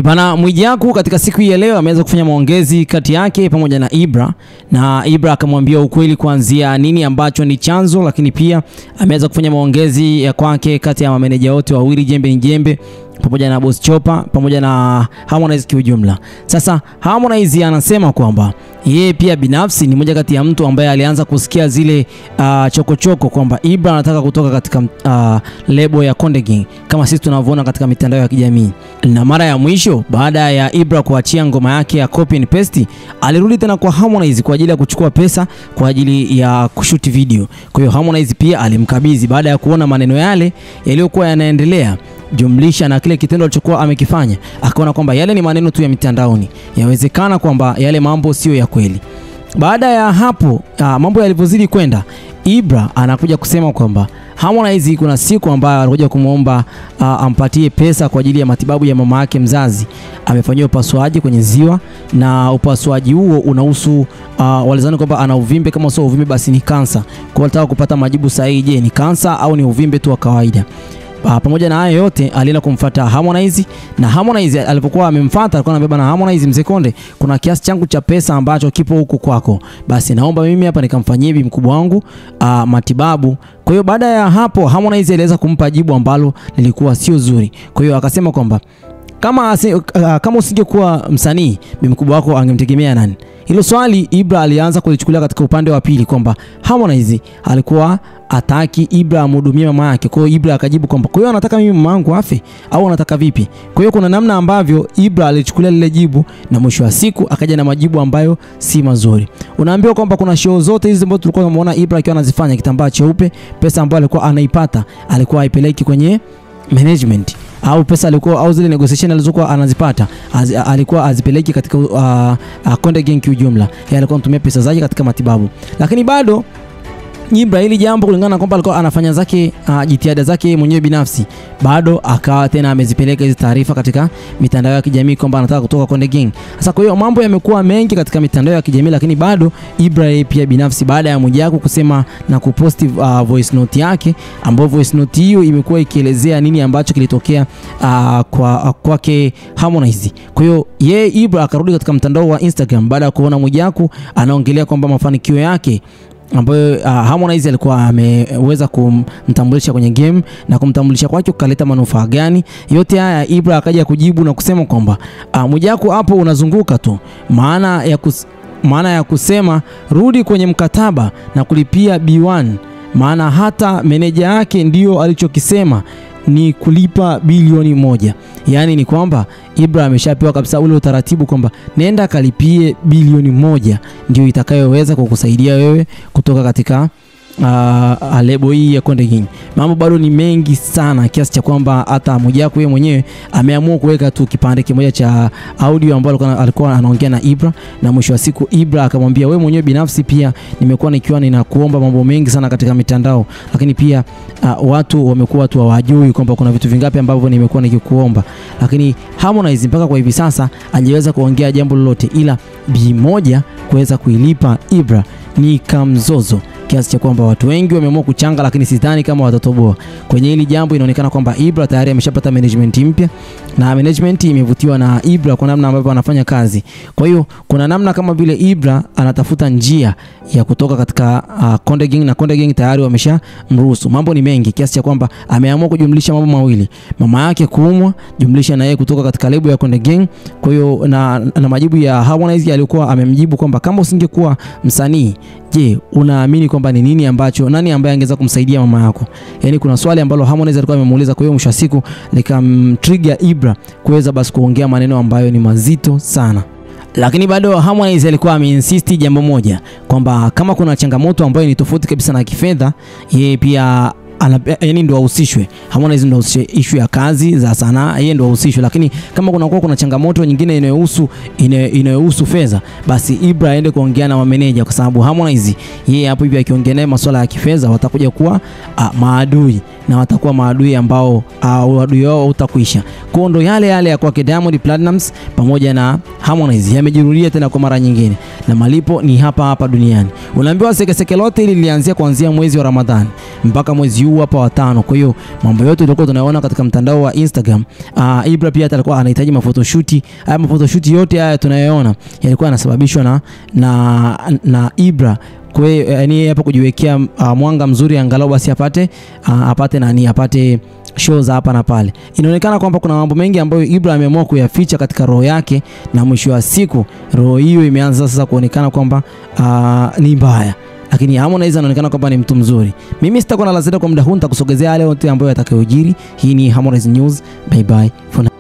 Bana Mwijaku katika siku hii ya leo ameweza kufanya maongezi kati yake pamoja na Ibra, na Ibra akamwambia ukweli kuanzia nini ambacho ni chanzo, lakini pia ameweza kufanya maongezi ya kwake kati ya mameneja wote wawili, Jembe ni Jembe pamoja na Boss Chopa pamoja na Harmonize kwa ujumla. Sasa Harmonize anasema kwamba yeye pia binafsi ni mmoja kati ya mtu ambaye alianza kusikia zile chokochoko kwamba Ibra anataka kutoka katika lebo ya Konde Gang kama sisi tunavyoona katika mitandao ya kijamii. Na mara ya mwisho baada ya Ibra kuachia ngoma yake ya Copy and Paste, alirudi tena kwa Harmonize kwa ajili ya kuchukua pesa kwa ajili ya kushoot video. Kwa hiyo Harmonize pia alimkabidhi baada ya kuona maneno yale yaliyokuwa yanaendelea jumlisha na kile kitendo alichokuwa amekifanya, akaona kwamba yale ni maneno tu ya mitandaoni, yawezekana kwamba yale mambo sio ya kweli. Baada ya hapo mambo yalivyozidi kwenda, Ibra anakuja kusema kwamba Harmonize kuna siku ambayo alikuja kumuomba ampatie pesa kwa ajili ya matibabu ya mama yake mzazi. Amefanywa upasuaji kwenye ziwa, na upasuaji huo unahusu walizani kwamba ana uvimbe, kama sio uvimbe basi ni kansa. Kwa hiyo nataka kupata majibu sahihi, je, ni kansa au ni uvimbe tu wa kawaida? Pamoja na hayo yote alienda kumfuata Harmonize, na Harmonize alipokuwa amemfuata alikuwa anabeba na Harmonize, Mzee Konde, kuna kiasi changu cha pesa ambacho kipo huku kwako, basi naomba mimi hapa nikamfanyie bibi mkubwa wangu matibabu. Kwa hiyo baada ya hapo Harmonize aliweza kumpa jibu ambalo lilikuwa sio zuri. Kwa hiyo akasema kwamba kama usingekuwa msanii, bibi mkubwa wako angemtegemea nani? Hilo swali Ibra alianza kulichukulia katika upande wa pili kwamba Harmonize alikuwa ataki Ibra amhudumie mama yake. Kwa hiyo Ibra akajibu kwamba kwa hiyo anataka mimi mama yangu afe au anataka vipi? Kwa hiyo kuna namna ambavyo Ibra alichukulia lile jibu, na mwisho wa siku akaja na majibu ambayo si mazuri. Unaambiwa kwamba kuna show zote hizi ambazo tulikuwa tunamuona Ibra akiwa anazifanya, kitambaa cheupe, pesa ambayo alikuwa anaipata alikuwa haipeleki kwenye management, au pesa alikuwa au zile negotiation alizokuwa anazipata alikuwa azipeleki katika Konde Gang kwa ujumla. Yeye alikuwa anatumia pesa zake katika matibabu. Lakini bado Ibra hili jambo kulingana na kwamba alikuwa anafanya zake jitihada zake mwenyewe binafsi, bado akawa tena amezipeleka hizo taarifa katika mitandao ya kijamii kwamba anataka kutoka Konde Gang. Sasa kwa hiyo mambo yamekuwa mengi katika mitandao ya kijamii, lakini bado Ibra yeye pia binafsi baada ya Mwijaku kusema na kuposti voice note yake, ambayo voice note hiyo imekuwa ikielezea nini ambacho kilitokea kwake Harmonize. Kwa hiyo yeye Ibra akarudi katika mtandao wa Instagram baada ya kuona Mwijaku anaongelea kwamba mafanikio yake ambayo Harmonize alikuwa ameweza kumtambulisha kwenye game, na kumtambulisha kwake kukaleta manufaa gani. Yote haya Ibra akaja kujibu na kusema kwamba Mwijaku hapo unazunguka tu, maana ya kusema rudi kwenye mkataba na kulipia B1, maana hata meneja yake ndio alichokisema ni kulipa bilioni 1. Yani ni kwamba Ibra ameshapewa kabisa ule utaratibu kwamba nenda kalipie bilioni 1 ndio itakayoweza kukusaidia wewe kutoka katika lebo hii ya Konde Gang. Mambo bado ni mengi sana kiasi cha kwamba hata Mwijaku yeye mwenyewe ameamua kuweka tu kipande kimoja cha audio ambayo alikuwa anaongea na Ibra, na mwisho wa siku Ibra akamwambia wewe mwenyewe binafsi pia nimekuwa nikiwa ninakuomba mambo mengi sana katika mitandao, lakini pia watu wamekuwa tu hawajui kwamba kuna vitu vingapi ambavyo nimekuwa nikikuomba. Lakini Harmonize mpaka kwa hivi sasa hajaweza kuongea jambo lolote, ila B1 kuweza kuilipa Ibra ni kamzozo kiasi cha kwamba watu wengi wameamua kuchanga, lakini sidhani kama watatoboa kwenye hili jambo. Inaonekana kwamba Ibra tayari ameshapata management mpya, na management imevutiwa na Ibra kwa namna ambavyo anafanya kazi. Kwa hiyo kuna namna kama vile Ibra anatafuta njia ya kutoka katika Konde Gang, na Konde Gang tayari wameshamruhusu. Mambo ni mengi kiasi cha kwamba ameamua kujumlisha mambo mawili, mama yake kuumwa jumlisha na yeye kutoka katika lebo ya Konde Gang. Kwa hiyo na majibu ya Harmonize alikuwa amemjibu kwamba kama usingekuwa msanii, je, unaamini kwamba ni nini ambacho nani ambaye angeweza kumsaidia mama yako? Yani kuna swali ambalo Harmonize alikuwa amemuuliza. Kwa hiyo mwisho wa siku likamtrigger Ibra kuweza basi kuongea maneno ambayo ni mazito sana. Lakini bado Harmonize alikuwa ameinsist jambo moja kwamba kama kuna changamoto ambayo ni tofauti kabisa na kifedha, yeye pia yani ndo ahusishwe. Harmonize ndo issue ya kazi za sanaa, yeye ndo ahusishwe. Lakini kama kuna changamoto nyingine inayohusu fedha, basi Ibra aende kuongea na mameneja, kwa sababu Harmonize yeye hapo hivi akiongea naye masuala ya kifedha watakuja kuwa maadui. na watakuwa maadui ambao uadui wao utakuisha. Kwa ndo yale ya kwake Diamond Platnumz pamoja na Harmonize yamejirudia tena kwa mara nyingine, na malipo ni hapa duniani. Unaambiwa sekeseke lote hili lilianzia kuanzia mwezi wa Ramadhani mpaka mwezi huu hapa wa 5. Kwa hiyo mambo yote tulikuwa tunaona katika mtandao wa Instagram. Ibra pia alikuwa anahitaji mafotoshoot. Haya mafotoshoot yote haya tunayoona yalikuwa yanasababishwa na Ibra. Kwa hiyo yani hapo kujiwekea mwanga mzuri angalau basi apate shows hapa na pale. Inaonekana kwamba kuna mambo mengi ambayo Ibra ameamua kuyaficha katika roho yake, na mwisho wa siku roho hiyo imeanza sasa kuonekana kwamba ni mbaya. Lakini Harmonize anaonekana kwamba ni mtu mzuri. Mimi sitakuwa na la ziada kwa muda huu, nitakusogezea yale yote ambayo yatakayojiri. Hii ni Harmonize News. Bye bye for now.